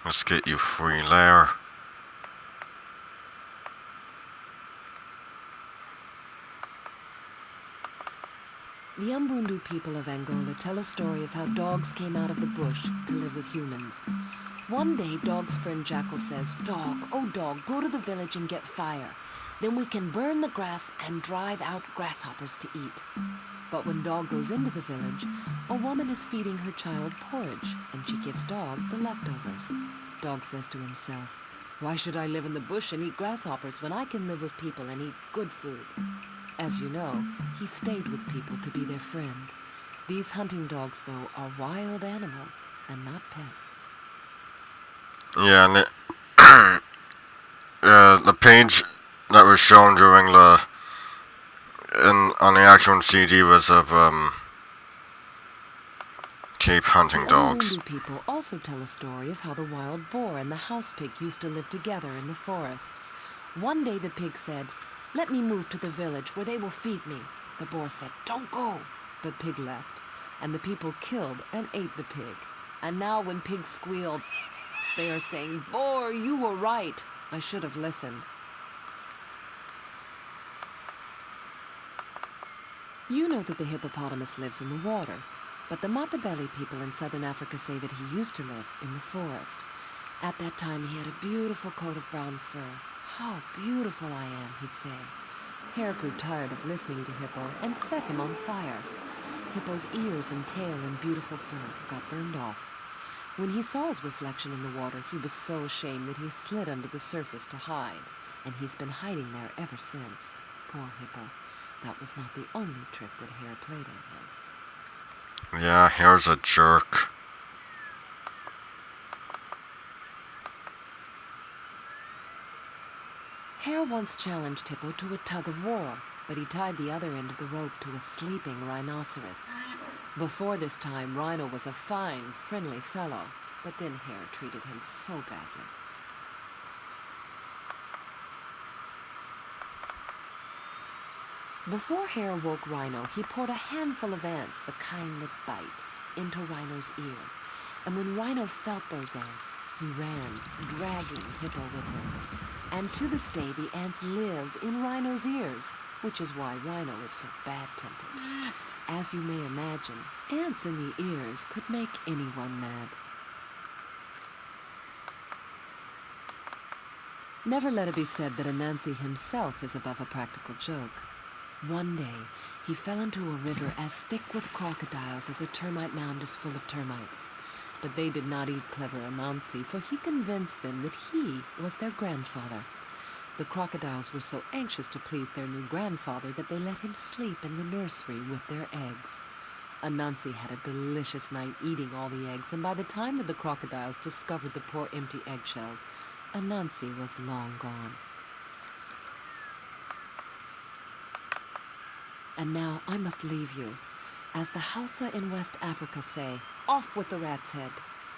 Let's get you free lair. The Umbundu people of Angola tell a story of how dogs came out of the bush to live with humans. One day, Dog's friend Jackal says, "Dog, oh dog, go to the village and get fire. Then we can burn the grass and drive out grasshoppers to eat." But when Dog goes into the village, a woman is feeding her child porridge, and she gives Dog the leftovers. Dog says to himself, "Why should I live in the bush and eat grasshoppers when I can live with people and eat good food?" As you know, he stayed with people to be their friend. These hunting dogs, though, are wild animals and not pets. Yeah, and the page that was shown during on the actual CD was of Cape hunting The dogs. Umbundu people also tell a story of how the wild boar and the house pig used to live together in the forest. One day the pig said, "Let me move to the village where they will feed me." The boar said, "Don't go." But Pig left, and the people killed and ate the pig. And now when Pig squealed, they are saying, "Boar, you were right. I should have listened." You know that the hippopotamus lives in the water, but the Matabele people in southern Africa say that he used to live in the forest. At that time he had a beautiful coat of brown fur. "How beautiful I am," he'd say. Hare grew tired of listening to Hippo and set him on fire. Hippo's ears and tail and beautiful fur got burned off. When he saw his reflection in the water, he was so ashamed that he slid under the surface to hide, and he's been hiding there ever since. Poor Hippo. That was not the only trick that Hare played on him. Yeah, Hare's a jerk. Hare once challenged Hippo to a tug of war, but he tied the other end of the rope to a sleeping rhinoceros. Before this time, Rhino was a fine, friendly fellow, but then Hare treated him so badly. Before Hare woke Rhino, he poured a handful of ants, the kind that bite, into Rhino's ear. And when Rhino felt those ants, he ran, dragging Hippo with him. And to this day, the ants live in Rhino's ears, which is why Rhino is so bad-tempered. As you may imagine, ants in the ears could make anyone mad. Never let it be said that Anansi himself is above a practical joke. One day, he fell into a river as thick with crocodiles as a termite mound is full of termites. But they did not eat clever Anansi, for he convinced them that he was their grandfather. The crocodiles were so anxious to please their new grandfather that they let him sleep in the nursery with their eggs. Anansi had a delicious night eating all the eggs, and by the time that the crocodiles discovered the poor empty eggshells, Anansi was long gone. And now I must leave you. As the Hausa in West Africa say, off with the rat's head.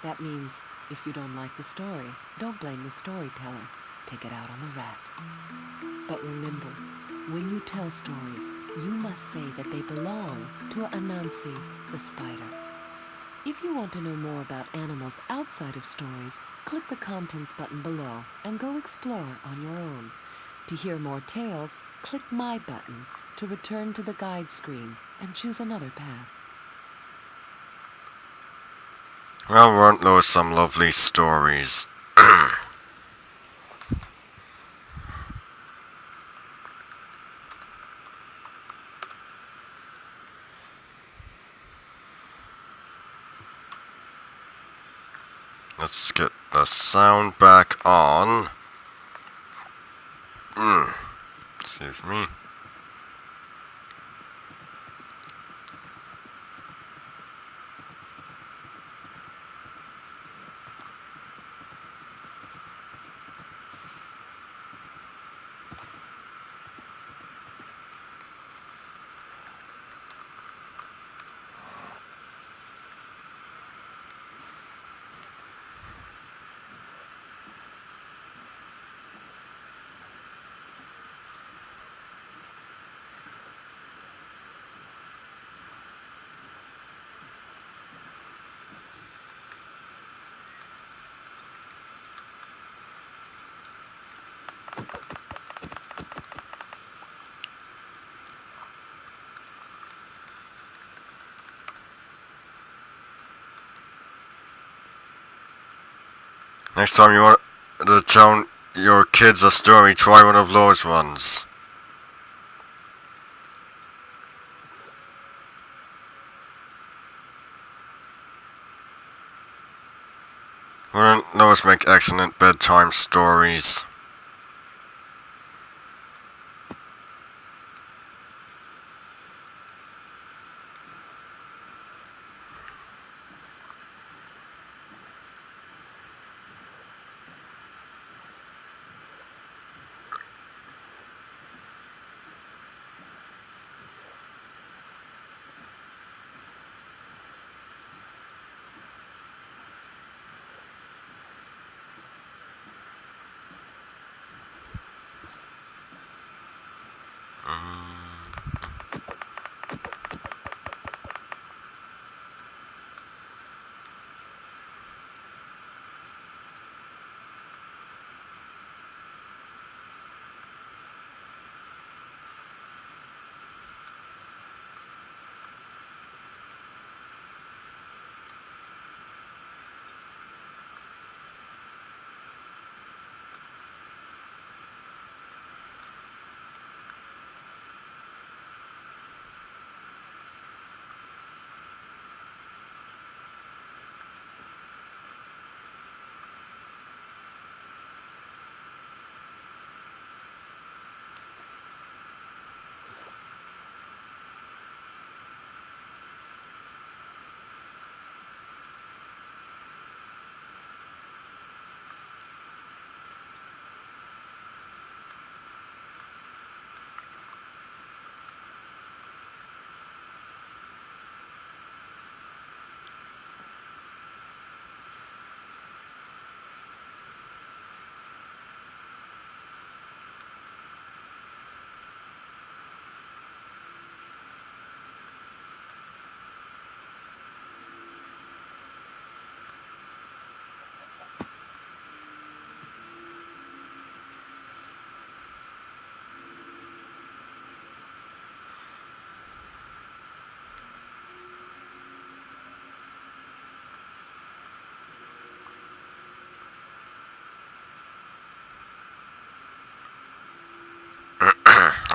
That means, if you don't like the story, don't blame the storyteller. Take it out on the rat. But remember, when you tell stories, you must say that they belong to Anansi the spider. If you want to know more about animals outside of stories, click the contents button below and go explore on your own. To hear more tales, click my button to return to the guide screen and choose another path. Well, weren't those some lovely stories? Let's get the sound back on. Excuse me. Next time you want to tell your kids a story, try one of those ones. Wouldn't those make excellent bedtime stories?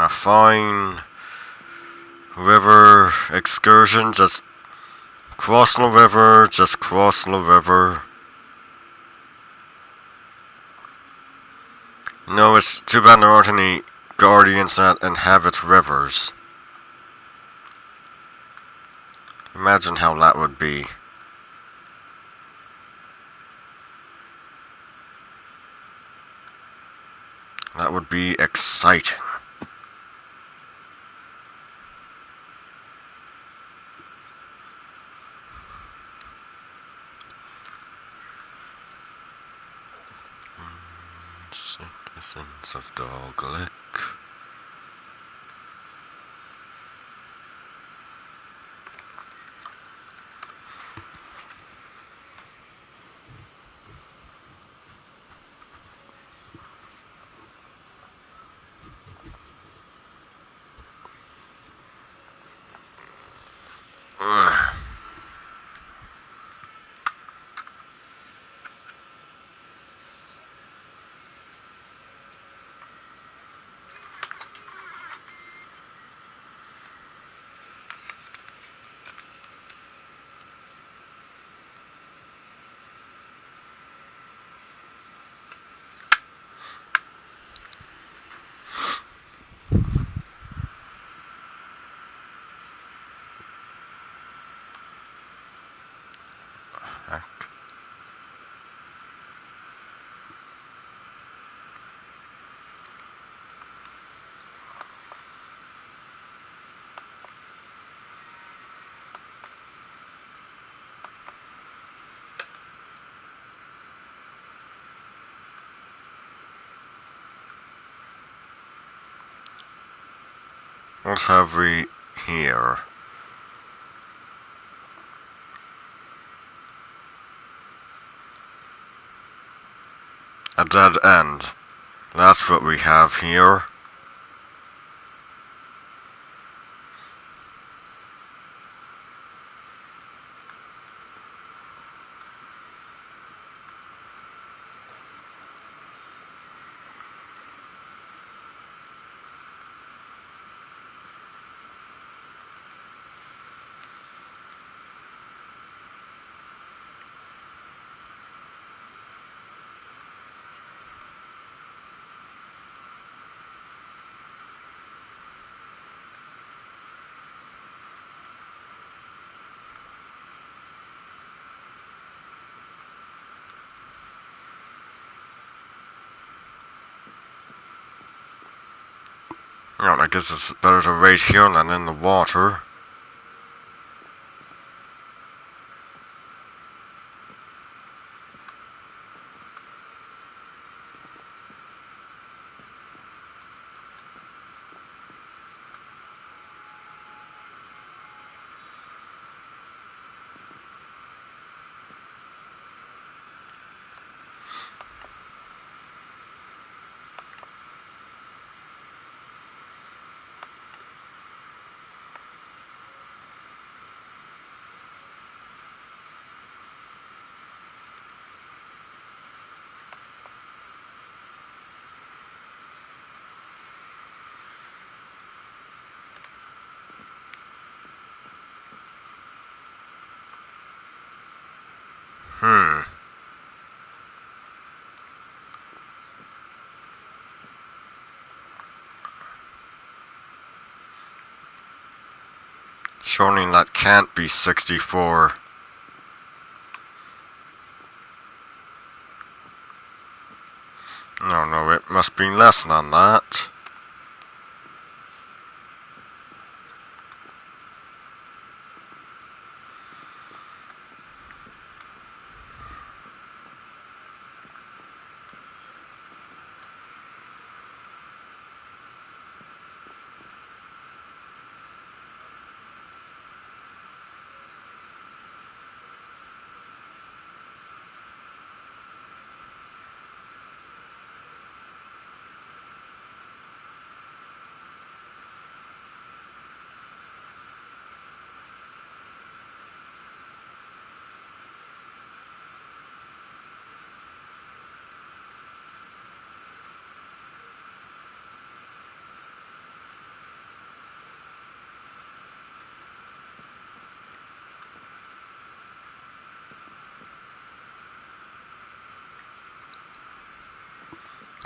a fine river excursion, just crossing the river, just crossing the river. You know, it's too bad there aren't any guardians that inhabit rivers. Imagine how that would be. That would be exciting. Citizens of Dog Lick. What have we here? A dead end. That's what we have here. Yeah, I guess it's better to wait here than in the water. Showing that can't be 64. No, it must be less than that.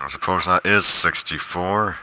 I suppose that is 64.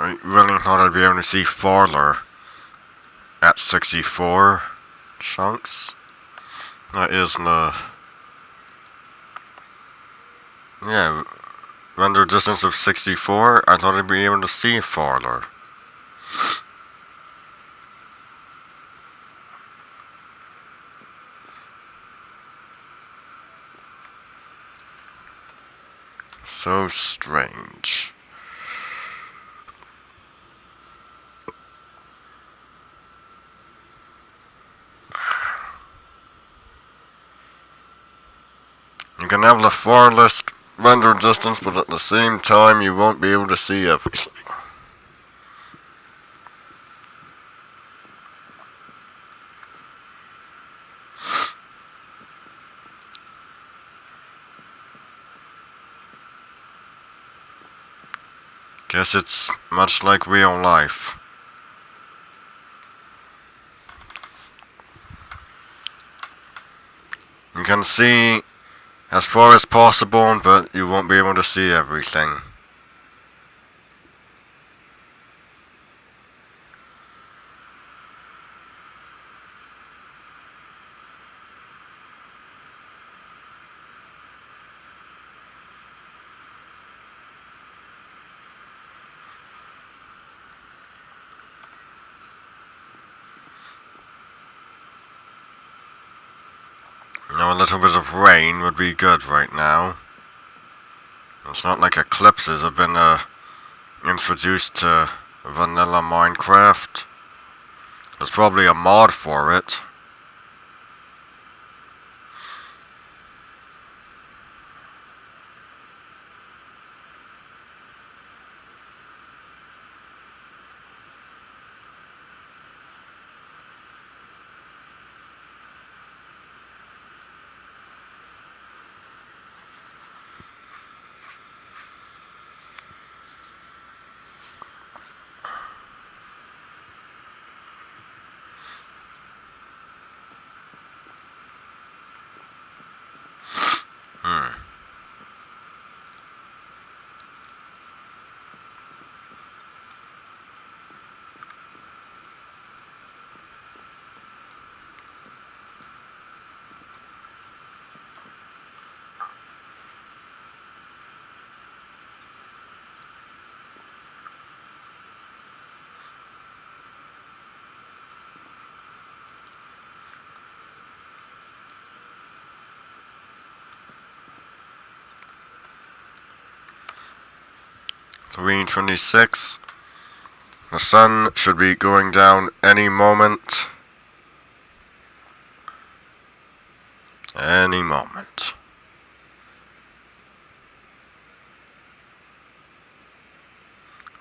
I really thought I'd be able to see farther at 64 chunks. That is the... Yeah, render distance of 64, I thought I'd be able to see farther. So strange. You can have the farthest render distance, but at the same time you won't be able to see everything. Guess it's much like real life. You can see as far as possible, but you won't be able to see everything. A little bit of rain would be good right now. It's not like eclipses have been introduced to vanilla Minecraft. There's probably a mod for it. Hmm. 3:26. The sun should be going down any moment. Any moment.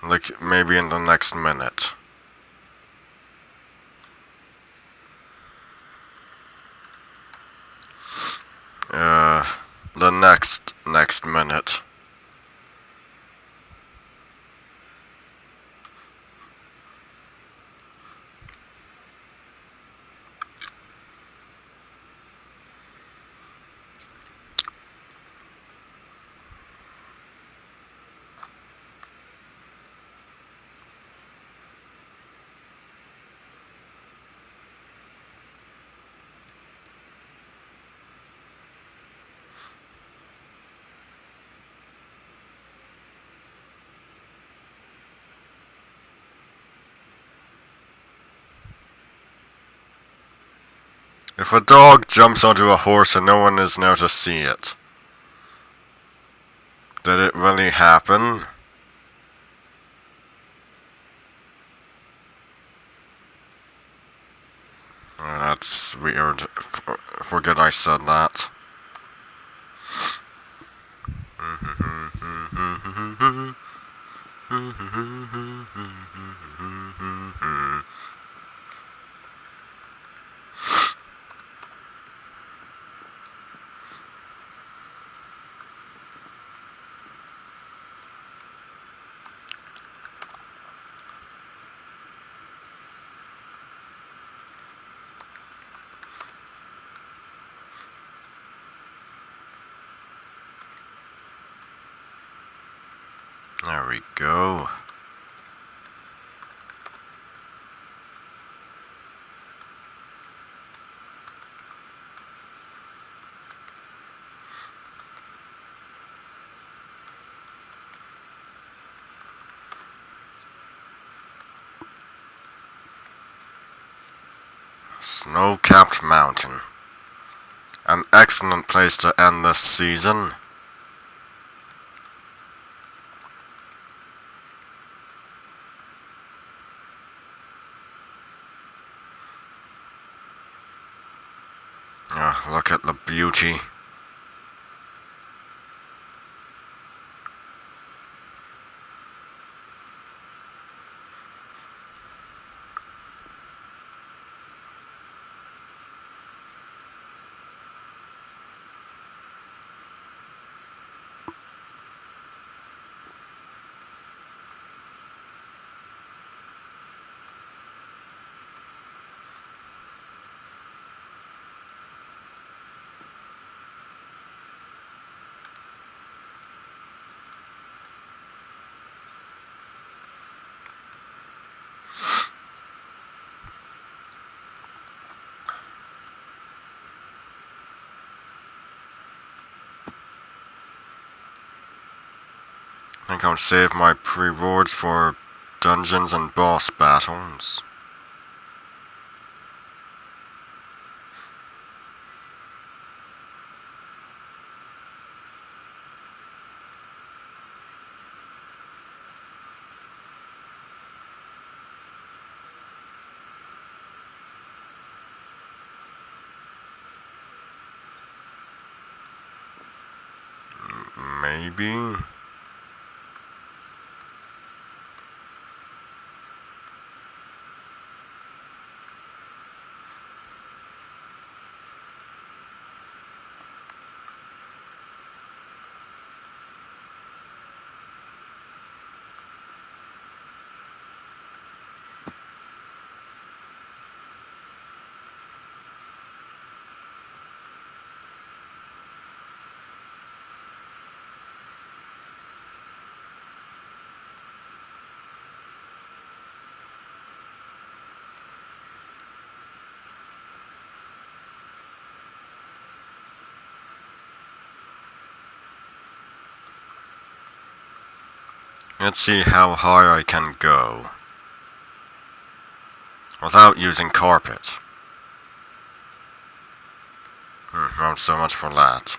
Like maybe in the next minute. The next minute. If a dog jumps onto a horse and no one is there to see it, did it really happen? That's weird. Forget I said that. There we go. Snow-capped mountain. An excellent place to end this season. Look at the beauty. I think I'll save my pre-rewards for dungeons and boss battles. Maybe? Let's see how high I can go without using carpet. Not so much for that.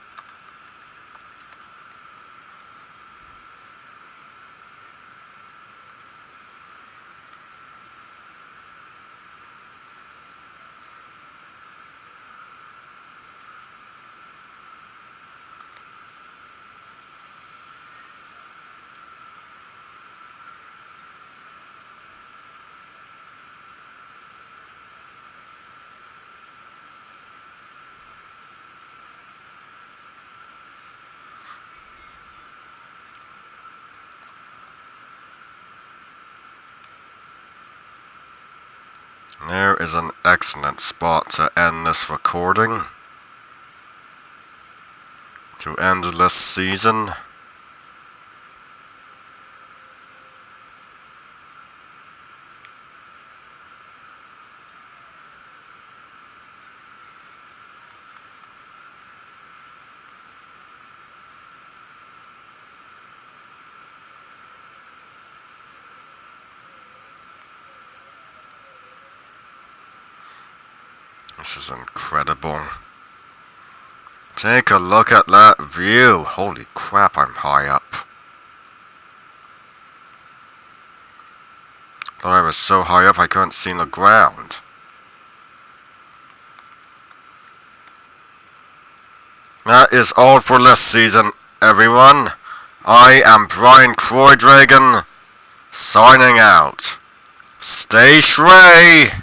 There is an excellent spot to end this recording. To end this season. This is incredible. Take a look at that view. Holy crap, I'm high up. Thought I was so high up I couldn't see the ground. That is all for this season, everyone. I am Brian Croydragon, signing out. Stay Shrey!